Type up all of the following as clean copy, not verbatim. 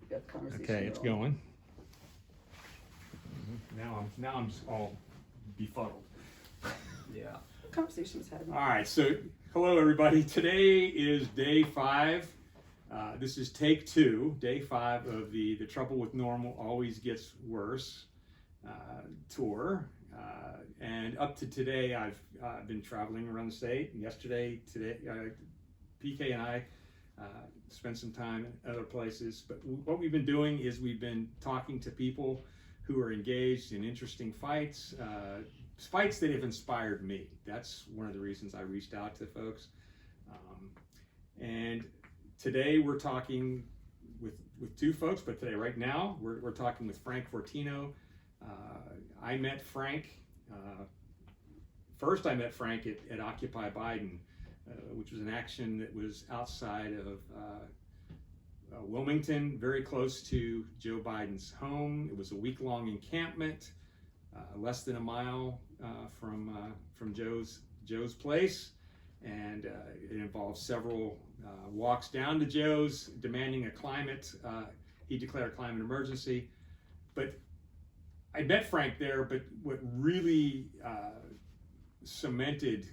got the conversation. Okay, it's going. Now I'm all befuddled. Yeah. The conversation was had. All right, so hello everybody. Today is day 5. This is take 2, day 5 of the Trouble with Normal Always Gets Worse tour. And up to today, I've been traveling around the state. Today, PK and I spent some time in other places. But what we've been doing is we've been talking to people who are engaged in interesting fights, fights that have inspired me. That's one of the reasons I reached out to folks. And today we're talking with 2 folks, but today, right now, we're talking with Frank Fortino. I met Frank, first I met Frank at Occupy Biden, which was an action that was outside of Wilmington, very close to Joe Biden's home. It was a week-long encampment, less than a mile from Joe's place, and it involved several walks down to Joe's, demanding a climate. He declared a climate emergency, but I met Frank there. But what really cemented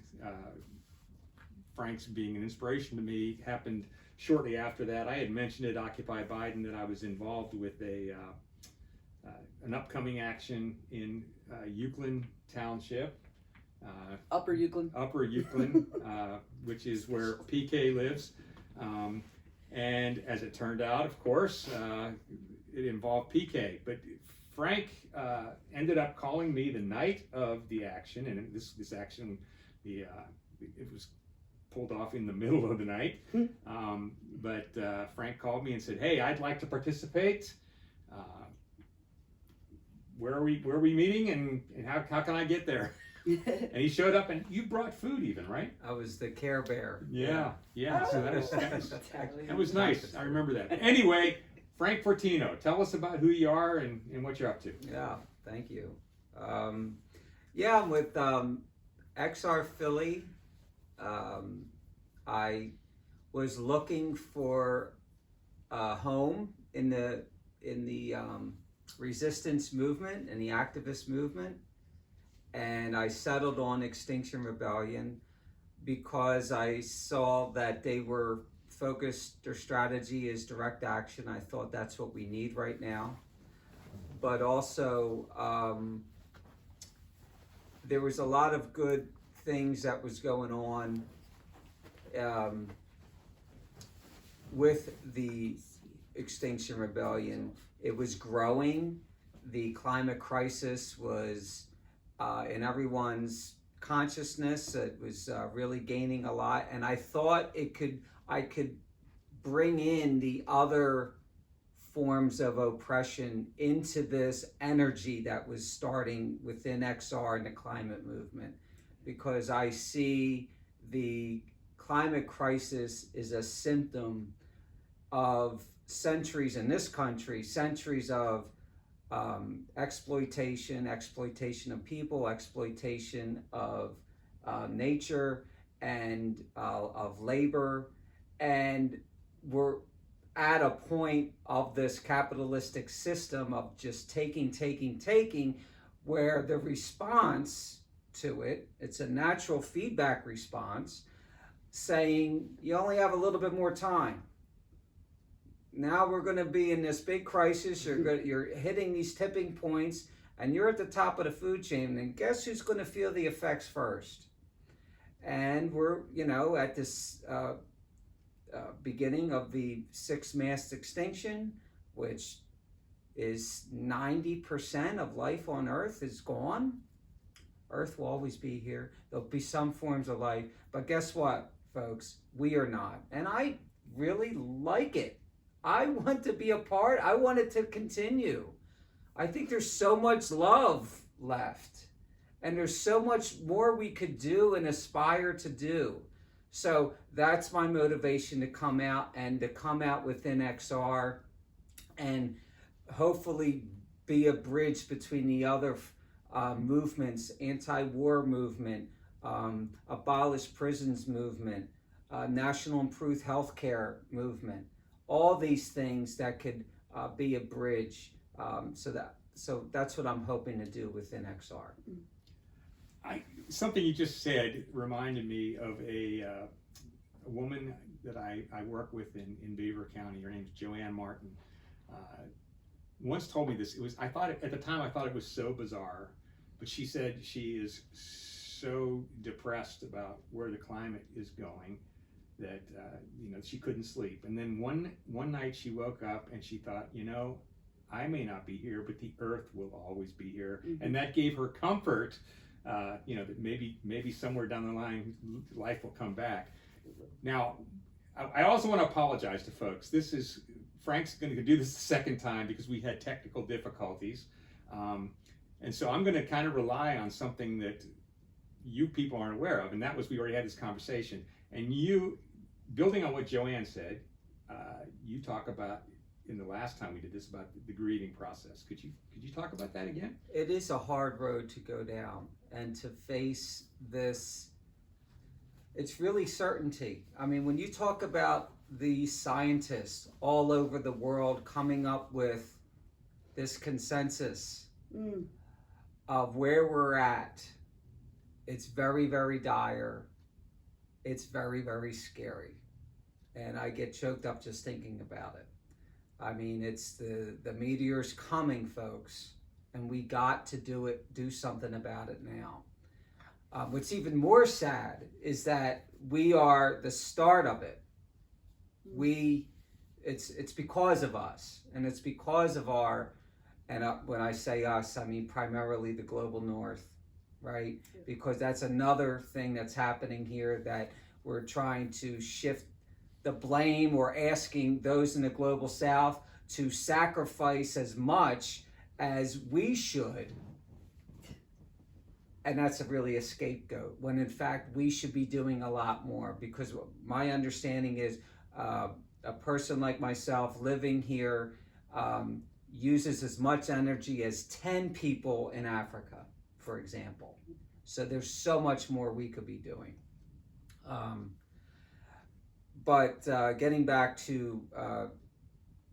Frank's being an inspiration to me happened shortly after that. I had mentioned at Occupy Biden that I was involved with an upcoming action in Euclid Township. Upper Euclid. Upper Euclid, which is where PK lives. And as it turned out, of course, it involved PK. But Frank ended up calling me the night of the action, and this action, it was pulled off in the middle of the night. But Frank called me and said, "Hey, I'd like to participate. Where are we meeting, and how can I get there?" And he showed up, and you brought food even, right? I was the Care Bear. Yeah. So that was nice. I remember that. Anyway, Frank Fortino, tell us about who you are and what you're up to. Yeah, thank you. I'm with XR Philly. I was looking for a home in the resistance movement and the activist movement, and I settled on Extinction Rebellion because I saw that they were focused, their strategy is direct action. I thought that's what we need right now. But also, there was a lot of good things that was going on with the Extinction Rebellion. It was growing. The climate crisis was in everyone's consciousness. It was really gaining a lot, and I thought I could bring in the other forms of oppression into this energy that was starting within XR and the climate movement, because I see the climate crisis is a symptom of centuries in this country, centuries of exploitation of people, exploitation of nature, and of labor. And we're at a point of this capitalistic system of just taking, where the response to it, it's a natural feedback response, saying you only have a little bit more time. Now we're going to be in this big crisis. You're hitting these tipping points, and you're at the top of the food chain. And guess who's going to feel the effects first? And we're, at this beginning of the 6th mass extinction, which is 90% of life on Earth is gone. Earth will always be here. There'll be some forms of life, but guess what, folks? We are not. And I really like it. I want to be a part. I want it to continue. I think there's so much love left, and there's so much more we could do and aspire to do. So that's my motivation to come out within XR and hopefully be a bridge between the other movements, anti-war movement, abolish prisons movement, national improved healthcare movement, all these things that could be a bridge. So that's what I'm hoping to do within XR. Something you just said reminded me of a woman that I work with in Beaver County. Her name's Joanne Martin. Once told me this. I thought at the time it was so bizarre, but she said she is so depressed about where the climate is going that she couldn't sleep. And then one night she woke up and she thought, I may not be here, but the earth will always be here. Mm-hmm. And that gave her comfort, that maybe somewhere down the line, life will come back. Now, I also want to apologize to folks. Frank's going to do this the second time because we had technical difficulties. And so I'm going to kind of rely on something that you people aren't aware of. And that was, we already had this conversation. And you, building on what Joanne said, you talk about, in the last time we did this, about the grieving process. Could you talk about that again? It is a hard road to go down, and to face this, it's really certainty. I mean, when you talk about the scientists all over the world coming up with this consensus of where we're at, it's very, very dire. It's very, very scary. And I get choked up just thinking about it. I mean, it's the meteor's coming, folks, and we got to do something about it now. What's even more sad is that we are the start of it. It's because of us, and it's because of when I say us, I mean primarily the global north, right? Yeah. Because that's another thing that's happening here, that we're trying to shift the blame, or asking those in the global south to sacrifice as much as we should. And that's really a scapegoat, when in fact we should be doing a lot more, because my understanding is a person like myself living here uses as much energy as 10 people in Africa, for example. So there's so much more we could be doing. But getting back to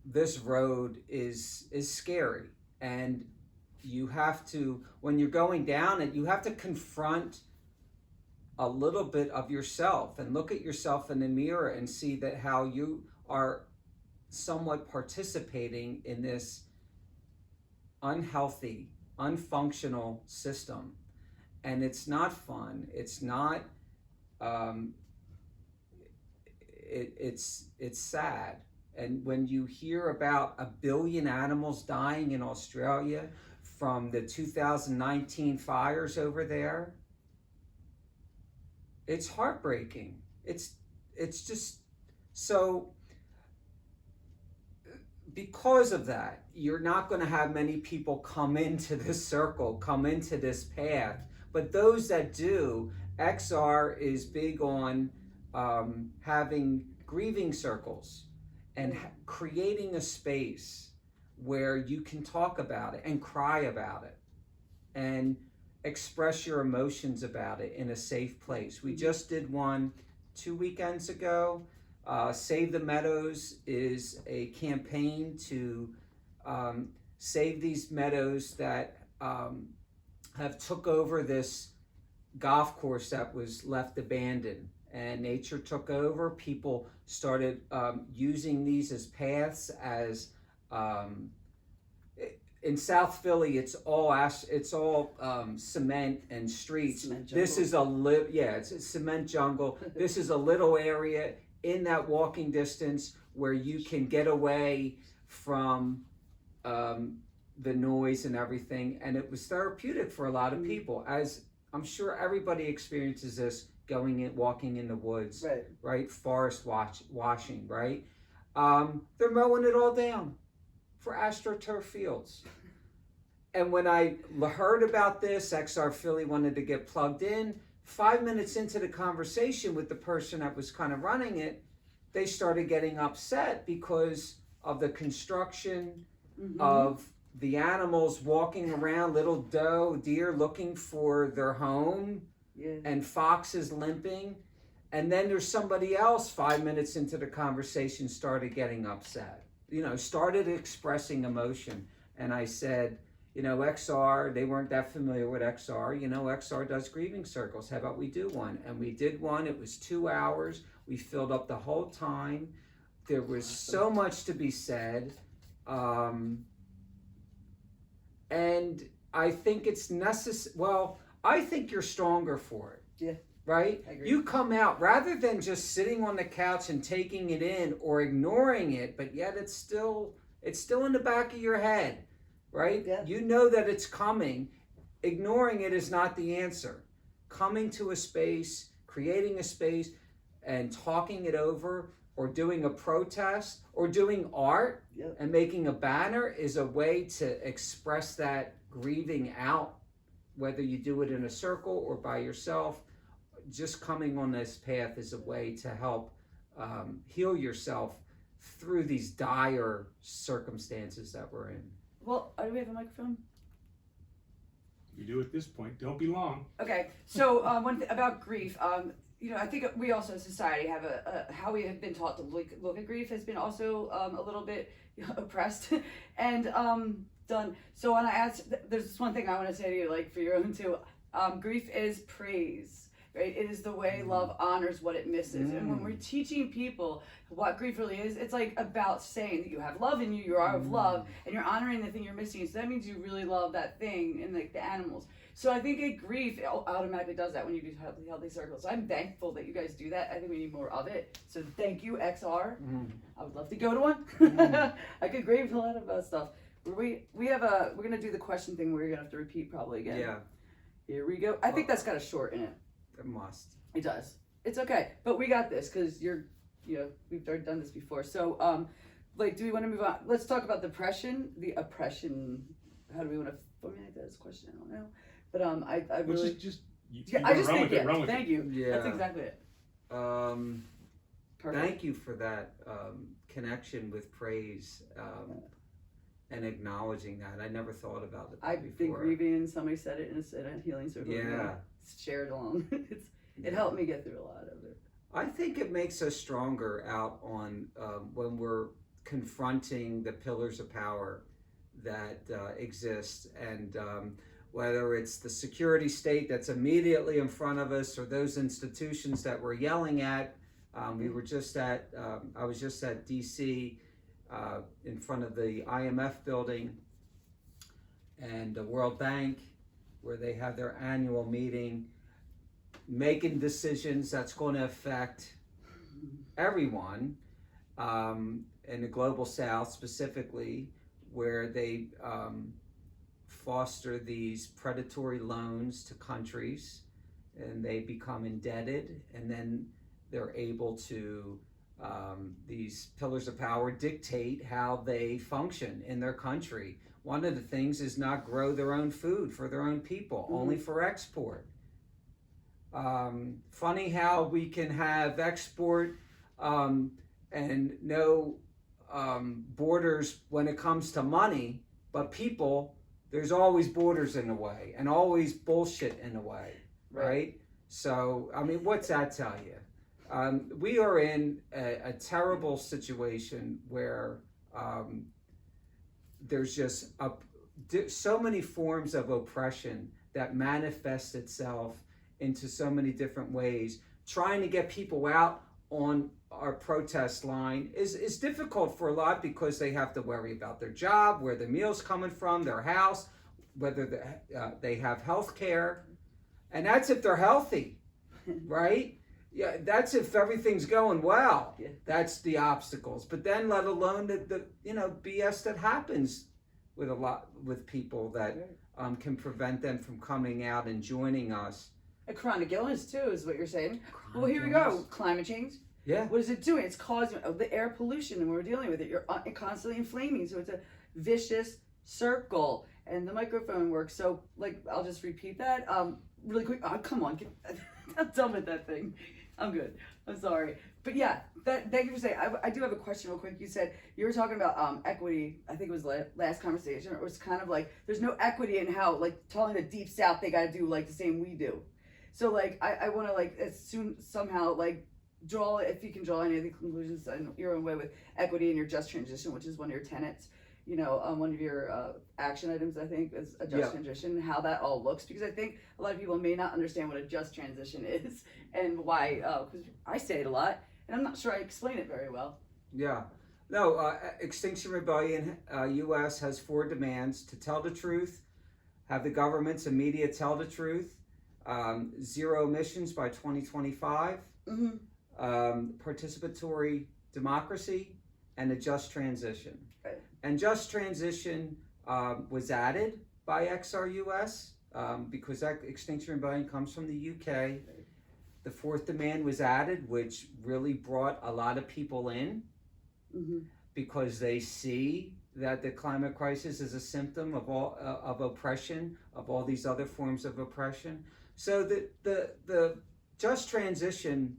this road is scary, and you have to, when you're going down it, you have to confront a little bit of yourself and look at yourself in the mirror and see that how you are somewhat participating in this unhealthy, unfunctional system. And it's not fun. It's not, it's sad. And when you hear about 1 billion animals dying in Australia from the 2019 fires over there, it's heartbreaking. It's just so. Because of that, you're not going to have many people come into this circle, come into this path. But those that do, XR is big on having grieving circles and creating a space where you can talk about it and cry about it and express your emotions about it in a safe place. We just did one 2 weekends ago. Save the Meadows is a campaign to save these meadows that have took over this golf course that was left abandoned, and nature took over. People started using these as paths. As in South Philly, it's all cement and streets. This is it's a cement jungle. This is a little area in that walking distance where you can get away from the noise and everything. And it was therapeutic for a lot of people, as I'm sure everybody experiences this, walking in the woods, right? Forest washing, right? They're mowing it all down for AstroTurf fields. And when I heard about this, XR Philly wanted to get plugged in. 5 minutes into the conversation with the person that was kind of running it, they started getting upset because of the construction, of the animals walking around, little deer looking for their home, and foxes limping. And then there's somebody else 5 minutes into the conversation started getting upset. started expressing emotion. And I said, XR, they weren't that familiar with XR. XR does grieving circles. How about we do one? And we did one. It was 2 hours. We filled up the whole time. There was so much to be said. And I think it's necessary. Well, I think you're stronger for it. Yeah. Right? I agree. You come out rather than just sitting on the couch and taking it in or ignoring it, but yet it's still in the back of your head, right? Yeah. You know that it's coming. Ignoring it is not the answer. Coming to a space, creating a space, and talking it over, or doing a protest, or doing art, Yep. and making a banner is a way to express that grieving out, whether you do it in a circle or by yourself. Just coming on this path is a way to help heal yourself through these dire circumstances that we're in. Well, do we have a microphone? You do at this point. Don't be long. Okay, so one thing about grief, I think we also as society have how we have been taught to look at grief has been also a little bit oppressed and done. So when I asked, there's this one thing I want to say to you, like for your own too, grief is praise. Right? It is the way love honors what it misses. And when we're teaching people what grief really is, it's like about saying that you have love in you, you are of love, and you're honoring the thing you're missing. So that means you really love that thing and like the animals. So I think grief automatically does that when you do healthy circles. So I'm thankful that you guys do that. I think we need more of it. So thank you, XR. I would love to go to one. I could grieve a lot of stuff. We're gonna do the question thing where you're gonna have to repeat probably again. Yeah. Here we go. I think that's got a short in it. It must. It does. It's okay, but we got this because we've already done this before. So, do we want to move on? Let's talk about depression, the oppression. How do we want to formulate that as a question? I don't know, but I really I just think thank you. Yeah. That's exactly it. Perfect. Thank you for that connection with praise and acknowledging that. I never thought about it I've before. been grieving, and somebody said it in a healing circle. Yeah. Shared along. It helped me get through a lot of it. I think it makes us stronger out on when we're confronting the pillars of power that exist, and whether it's the security state that's immediately in front of us or those institutions that we're yelling at. We were just at, I was just at DC in front of the IMF building and the World Bank, where they have their annual meeting, making decisions that's going to affect everyone in the global south specifically, where they foster these predatory loans to countries and they become indebted, and then they're able to, these pillars of power dictate how they function in their country. One of the things is not grow their own food for their own people, only for export. Funny how we can have export and no borders when it comes to money, but people, there's always borders in the way and always bullshit in the way, right? So, I mean, what's that tell you? We are in a terrible situation where there's just so many forms of oppression that manifests itself into so many different ways. Trying to get people out on our protest line is difficult for a lot because they have to worry about their job, where the meal's coming from, their house, whether they have health care. And that's if they're healthy, right? Yeah, that's if everything's going well. Yeah. That's the obstacles. But then let alone the BS that happens with people that can prevent them from coming out and joining us. A chronic illness too is what you're saying. Well, Chronic here we go. illness. Climate change. Yeah. What is it doing? It's causing the air pollution, and we're dealing with it. You're constantly inflaming, so it's a vicious circle. And the microphone works. So, I'll just repeat that really quick. Oh, come on, I'm done with that thing. I'm good. I'm sorry, but yeah. Thank you for saying. I do have a question real quick. You said you were talking about equity. I think it was last conversation. It was kind of like there's no equity in how telling the Deep South they got to do the same we do. So I want to somehow draw, if you can draw any of the conclusions in your own way with equity and your just transition, which is one of your tenets. One of your action items, I think, is a just transition, how that all looks, because I think a lot of people may not understand what a just transition is and why, because I say it a lot, and I'm not sure I explain it very well. Yeah. No, Extinction Rebellion US has 4 demands: to tell the truth, have the governments and media tell the truth, zero emissions by 2025, participatory democracy, and a just transition. Right. And just transition was added by XRUS because that Extinction Rebellion comes from the UK. The 4th demand was added, which really brought a lot of people in because they see that the climate crisis is a symptom of all of oppression, of all these other forms of oppression. So the just transition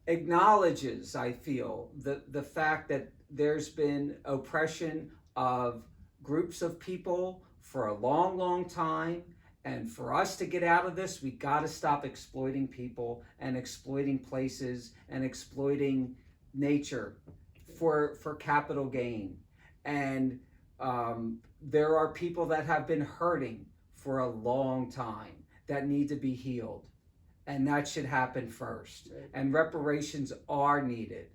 acknowledges, I feel, the fact that there's been oppression of groups of people for a long, long time. And for us to get out of this, we got to stop exploiting people and exploiting places and exploiting nature for capital gain. And there are people that have been hurting for a long time that need to be healed. And that should happen first. Right. And reparations are needed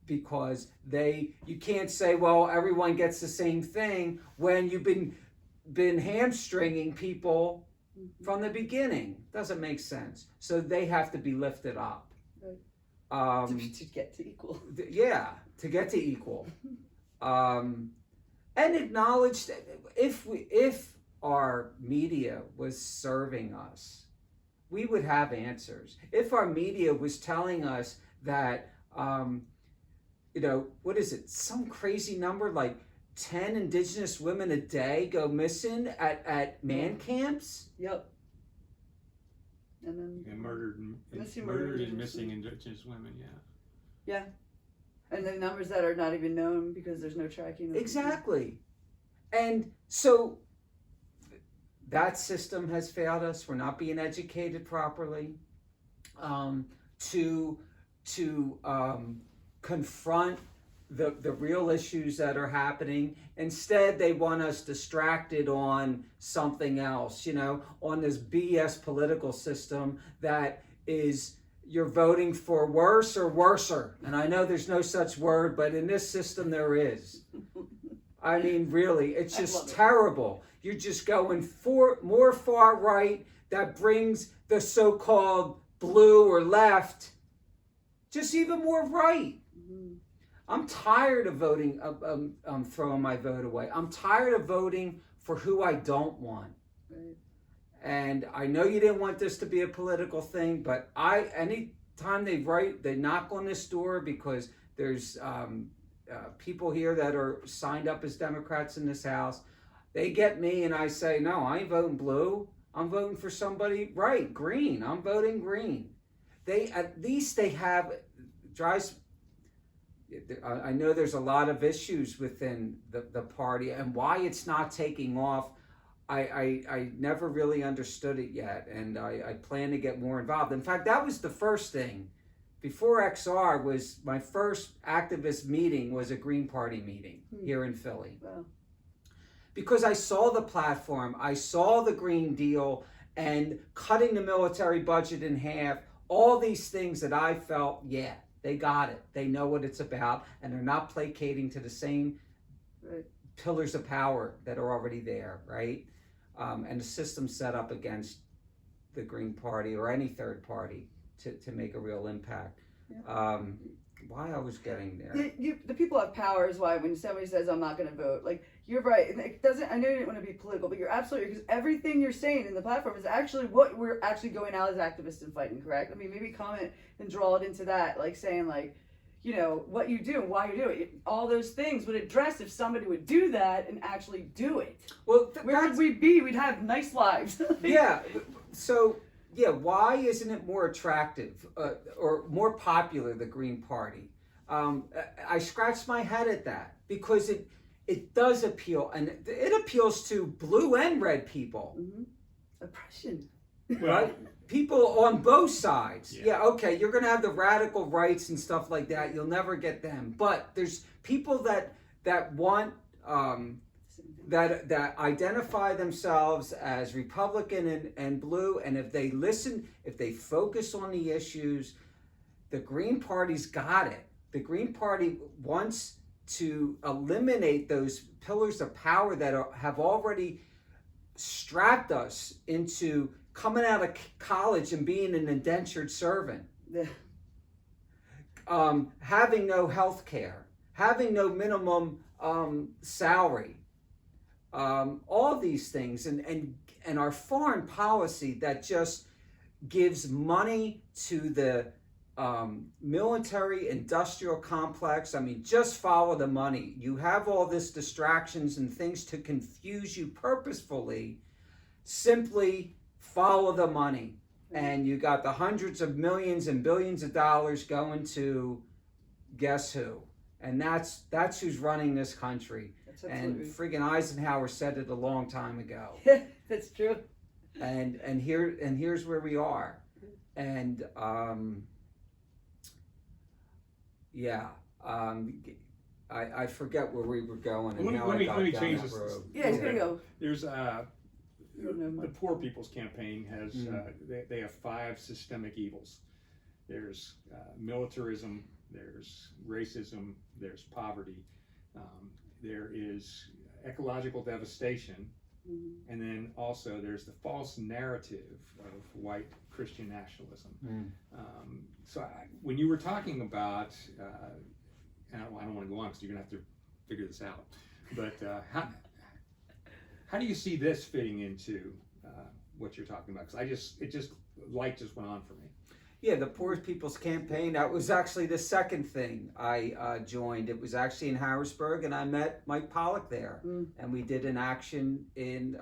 because you can't say, well, everyone gets the same thing when you've been hamstringing people from the beginning. Doesn't make sense. So they have to be lifted up. Right. To get to equal. Yeah, to get to equal. And acknowledge that if our media was serving us, we would have answers. If our media was telling us that, what is it? Some crazy number like 10 indigenous women a day go missing at man camps. Yep. And then murdered and missing indigenous women. Yeah. And the numbers that are not even known because there's no tracking. Exactly. And so that system has failed us. We're not being educated properly to confront the real issues that are happening. Instead, they want us distracted on something else, on this BS political system that is, you're voting for worse or worser. And I know there's no such word, but in this system there is. I mean, really, it's just terrible. You're just going for more far right that brings the so-called blue or left just even more right. I'm tired of voting, throwing my vote away. I'm tired of voting for who I don't want. Right. And I know you didn't want this to be a political thing, but anytime they knock on this door because there's people here that are signed up as Democrats in this House, they get me and I say, no, I ain't voting blue. I'm voting for somebody green. I'm voting green. At least they have, I know there's a lot of issues within the party and why it's not taking off. I never really understood it yet, and I plan to get more involved. In fact, that was the first thing. Before XR was my first activist meeting was a Green Party meeting here in Philly. Wow. Because I saw the platform, I saw the Green Deal and cutting the military budget in half, all these things that I felt, yeah, they got it. They know what it's about, and they're not placating to the same pillars of power that are already there, right? And the system set up against the Green Party or any third party to make a real impact. Yeah. Why I was getting there. The people have power is why when somebody says, I'm not going to vote, like, you're right. And it doesn't, I know you didn't want to be political, but you're absolutely, because everything you're saying in the platform is actually what we're actually going out as activists and fighting, correct? I mean, maybe comment and draw it into that, like saying like, what you do and why you do it. All those things would address if somebody would do that and actually do it. Well, where would we be? We'd have nice lives. Yeah. So, yeah, why isn't it more attractive or more popular, the Green Party? I scratched my head at that because it does appeal, and it appeals to blue and red people. Oppression. right? People on both sides. Yeah. Yeah, okay, you're going to have the radical rights and stuff like that. You'll never get them. But there's people that want that identify themselves as Republican and blue, and if they listen, if they focus on the issues, the Green Party's got it. The Green Party wants to eliminate those pillars of power that have already strapped us into coming out of college and being an indentured servant, having no health care, having no minimum salary, all these things, and our foreign policy that just gives money to the military industrial complex. I mean, just follow the money. You have all this distractions and things to confuse you purposefully. Simply follow the money, and you got the hundreds of millions and billions of dollars going to guess who, and that's who's running this country. And friggin' Eisenhower said it a long time ago. That's true. And here's where we are, and I forget where we were going. And let me change this. Yeah, it's gonna go. There's the Poor People's Campaign has they have 5 systemic evils. There's militarism, there's racism, there's poverty, there is ecological devastation, and then also there's the false narrative of white Christian nationalism. So when you were talking about, and I don't want to go on because you're gonna have to figure this out, but how do you see this fitting into what you're talking about? Because light just went on for me. Yeah, the Poor People's Campaign, that was actually the second thing I joined. It was actually in Harrisburg, and I met Mike Pollock there. And we did an action in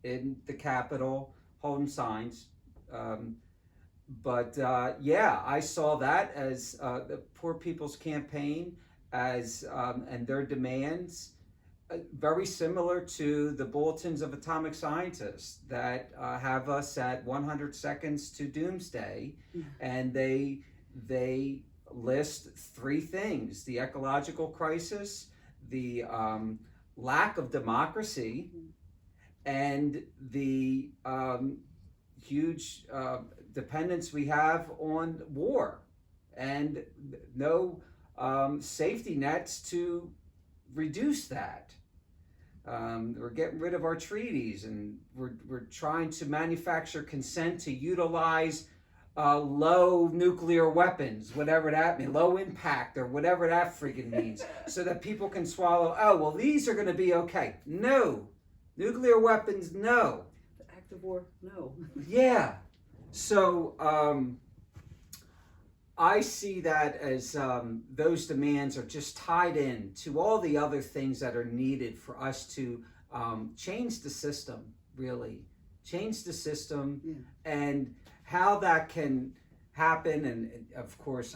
the Capitol, holding signs. I saw that as the Poor People's Campaign as and their demands very similar to the bulletins of atomic scientists that have us at 100 seconds to doomsday, and they list 3 things: the ecological crisis, the lack of democracy, and the huge dependence we have on war, and no safety nets to reduce that. We're getting rid of our treaties, and we're trying to manufacture consent to utilize low nuclear weapons, whatever that means, low impact or whatever that friggin' means, so that people can swallow, oh, well, these are going to be okay. No. Nuclear weapons, no. The act of war, no. Yeah. So I see that as those demands are just tied in to all the other things that are needed for us to change the system, really. Change the system, and how that can happen. And of course,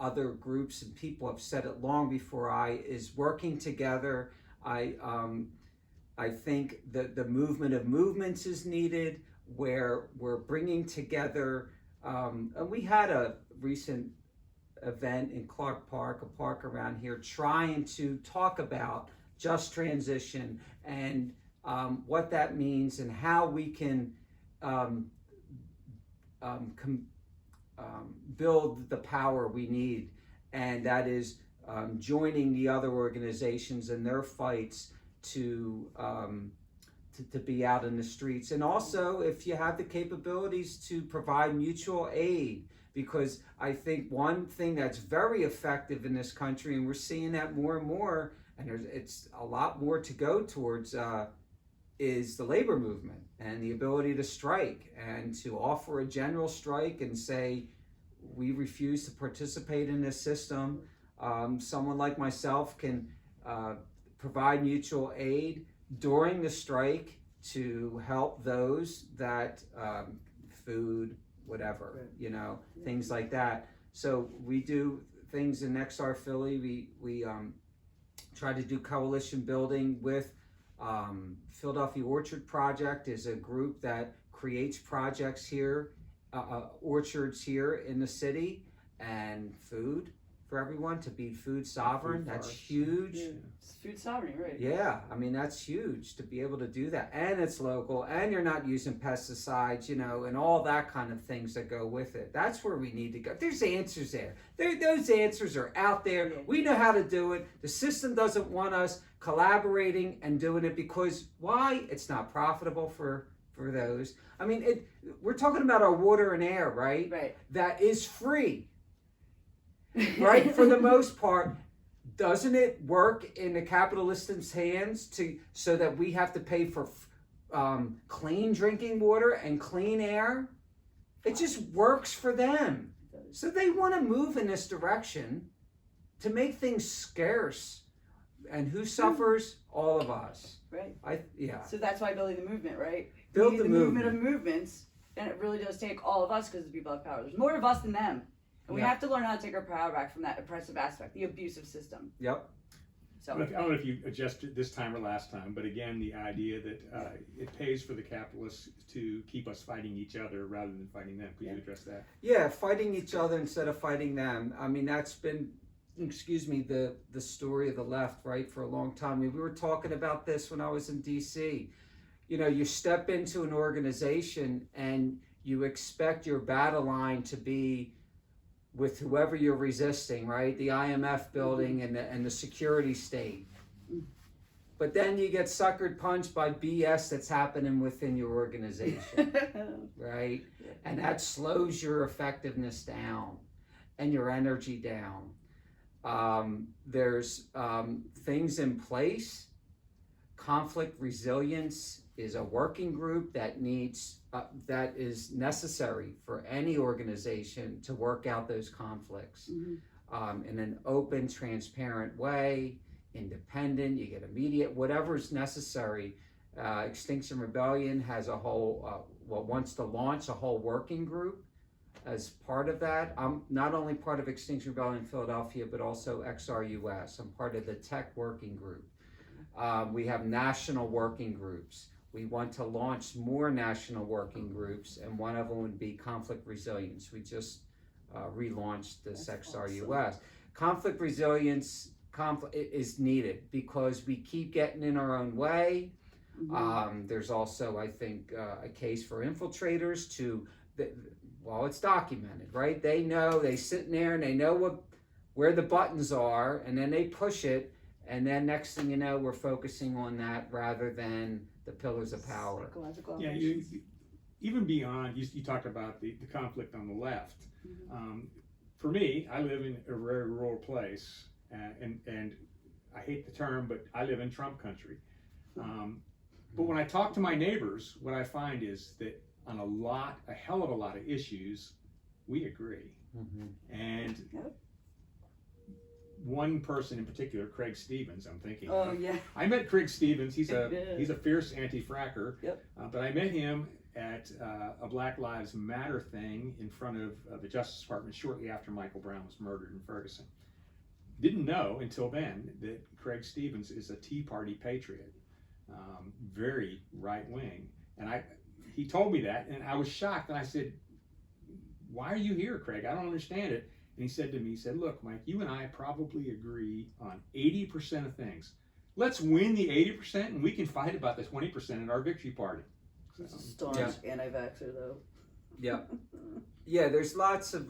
other groups and people have said it long before is working together. I think that the movement of movements is needed, where we're bringing together, and we had a recent event in Clark Park, a park around here, trying to talk about just transition and what that means and how we can build the power we need, and that is joining the other organizations in their fights to be out in the streets. And also, if you have the capabilities, to provide mutual aid, because I think one thing that's very effective in this country, and we're seeing that more and more, and it's a lot more to go towards, is the labor movement and the ability to strike and to offer a general strike and say, we refuse to participate in this system. Someone like myself can provide mutual aid during the strike to help those that food, whatever, things like that. So we do things in XR Philly. We try to do coalition building with Philadelphia Orchard Project, is a group that creates projects here, orchards here in the city, and food for everyone to be food sovereign. Food That's forests. huge. Yeah. It's food sovereignty, right? Yeah, I mean, that's huge to be able to do that. And it's local, and you're not using pesticides, and all that kind of things that go with it. That's where we need to go. There's answers there. Those answers are out there. Yeah. We know how to do it. The system doesn't want us collaborating and doing it because why? It's not profitable for those. I mean, we're talking about our water and air, right? Right. That is free, right? For the most part. Doesn't it work in the capitalist's hands so that we have to pay for clean drinking water and clean air? It just works for them. So they want to move in this direction to make things scarce. And who suffers? All of us. Right. Yeah. So that's why building the movement, right? Build We need the movement movement. of movements, and it really does take all of us because the people have power. There's more of us than them. And we Yeah. have to learn how to take our power back from that oppressive aspect, the abusive system. Yep. I So, don't know if you adjusted this time or last time, but again, the idea that it pays for the capitalists to keep us fighting each other rather than fighting them. Could you address that? Yeah, fighting each other instead of fighting them. I mean, that's been, the story of the left, right, for a long time. I mean, we were talking about this when I was in D.C. You step into an organization and you expect your battle line to be with whoever you're resisting, right? The IMF building and the security state. But then you get suckered punched by BS that's happening within your organization, right? And that slows your effectiveness down and your energy down. There's things in place. Conflict resilience is a working group that is necessary for any organization to work out those conflicts in an open, transparent way, independent. You get immediate, whatever's necessary. Extinction Rebellion has a whole, wants to launch a whole working group as part of that. I'm not only part of Extinction Rebellion Philadelphia, but also XRUS. I'm part of the tech working group. We have national working groups. We want to launch more national working groups, and one of them would be conflict resilience. We just relaunched this XRUS. Awesome. Conflict resilience is needed because we keep getting in our own way. There's also, I think, a case for infiltrators it's documented, right? They sit in there and they know where the buttons are, and then they push it, and then next thing you know, we're focusing on that rather than the pillars of power. Yeah, even beyond, you talked about the conflict on the left. For me, I live in a very rural place, and I hate the term, but I live in Trump country. But when I talk to my neighbors, what I find is that on a hell of a lot of issues, we agree. And one person in particular, Craig Stevens, I'm thinking. Oh, yeah. I met Craig Stevens. He's a fierce anti-fracker. Yep. But I met him at a Black Lives Matter thing in front of the Justice Department shortly after Michael Brown was murdered in Ferguson. Didn't know until then that Craig Stevens is a Tea Party patriot, very right wing. And he told me that, and I was shocked. And I said, "Why are you here, Craig? I don't understand it." And he said to me, "Look, Mike, you and I probably agree on 80% of things. Let's win the 80%, and we can fight about the 20% in our victory party." He's a staunch anti-vaxxer, though. Yeah. Yeah, there's lots of,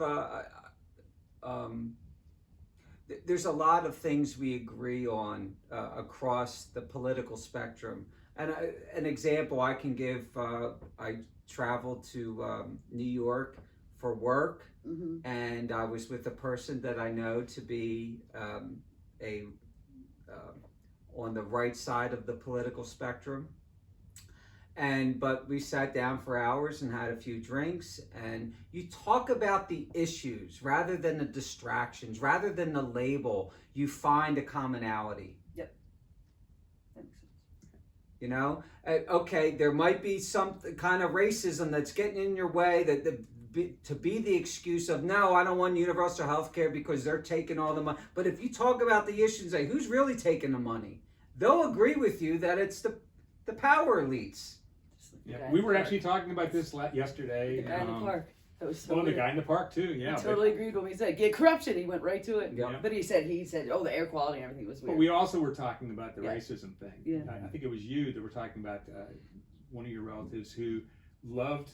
there's a lot of things we agree on across the political spectrum. And an example I can give, I traveled to New York for work, and I was with a person that I know to be on the right side of the political spectrum. But we sat down for hours and had a few drinks, and you talk about the issues rather than the distractions, rather than the label. You find a commonality. Yep. That makes sense. Okay, there might be some kind of racism that's getting in your way to be the excuse of, no, I don't want universal health care because they're taking all the money. But if you talk about the issue and say, who's really taking the money? They'll agree with you that it's the power elites. Yeah. guy in We the were park. actually talking about this yesterday. The guy in the park. That was so Well, the weird. guy in the park too. Yeah. He totally agreed when we said get corruption. He went right to it. Yeah. But he said, oh, the air quality and everything was But weird. we also were talking about the Yeah. racism thing. Yeah. I think it was you that were talking about one of your relatives who loved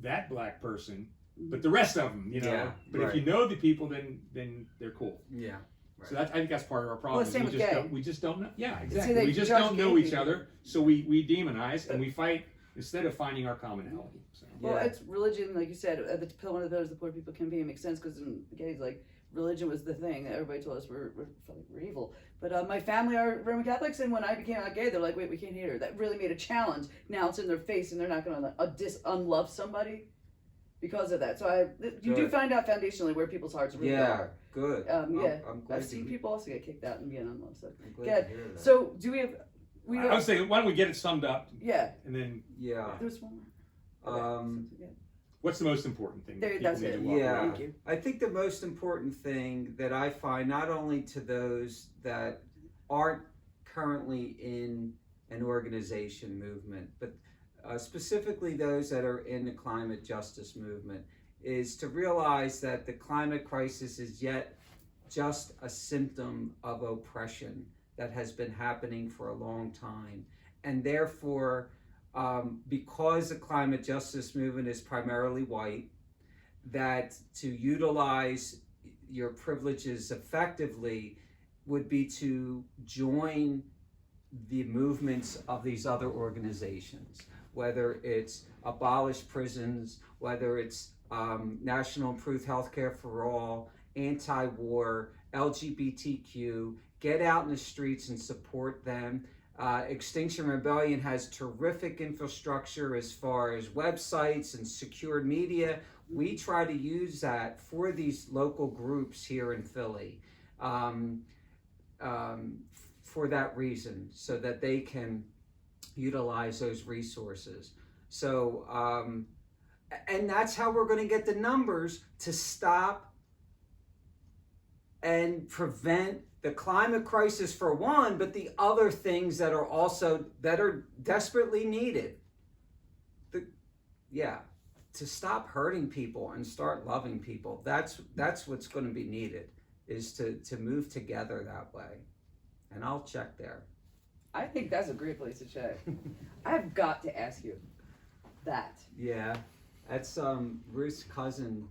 that black person, but the rest of them, you know. Yeah, but if you know the people, then they're cool. Yeah. So I think that's part of our problem. Well, same with we just gay. don't, we just don't know. Yeah, See, exactly. they We just judge don't gay know each people. other, so we demonize and we fight instead of finding our commonality. So. Well, Yeah. it's religion, like you said. One of the pillars the poor people campaign makes sense because in gays, like religion was the thing that everybody told us we're evil. But my family are Roman Catholics, and when I became gay, they're like, "Wait, we can't hate her." That really made a challenge. Now it's in their face, and they're not going to unlove somebody because of that. So you do Good. find out foundationally where people's hearts really are. Good. Yeah, I'm glad I've seen people also get kicked out and being unloved. So I'm glad good. to hear that. So do we have? I was saying, why don't we get it summed up Yeah. and then Yeah. There's one more. Okay. what's the most important thing? There, that that's people it. need to walk Yeah. away Thank you. I think the most important thing that I find, not only to those that aren't currently in an organization movement, but specifically those that are in the climate justice movement, is to realize that the climate crisis is yet just a symptom of oppression that has been happening for a long time. And therefore, because the climate justice movement is primarily white, that to utilize your privileges effectively would be to join the movements of these other organizations, whether it's abolish prisons, whether it's National Improved Healthcare for All, anti-war, LGBTQ, get out in the streets and support them. Extinction Rebellion has terrific infrastructure as far as websites and secured media. We try to use that for these local groups here in Philly for that reason, so that they can utilize those resources. So, and that's how we're going to get the numbers to stop and prevent the climate crisis for one, but the other things that are also that are desperately needed. To stop hurting people and start loving people. That's what's going to be needed, is to move together that way. And I'll check there. I think that's a great place to check. I've got to ask you that. Yeah, that's Ruth's cousin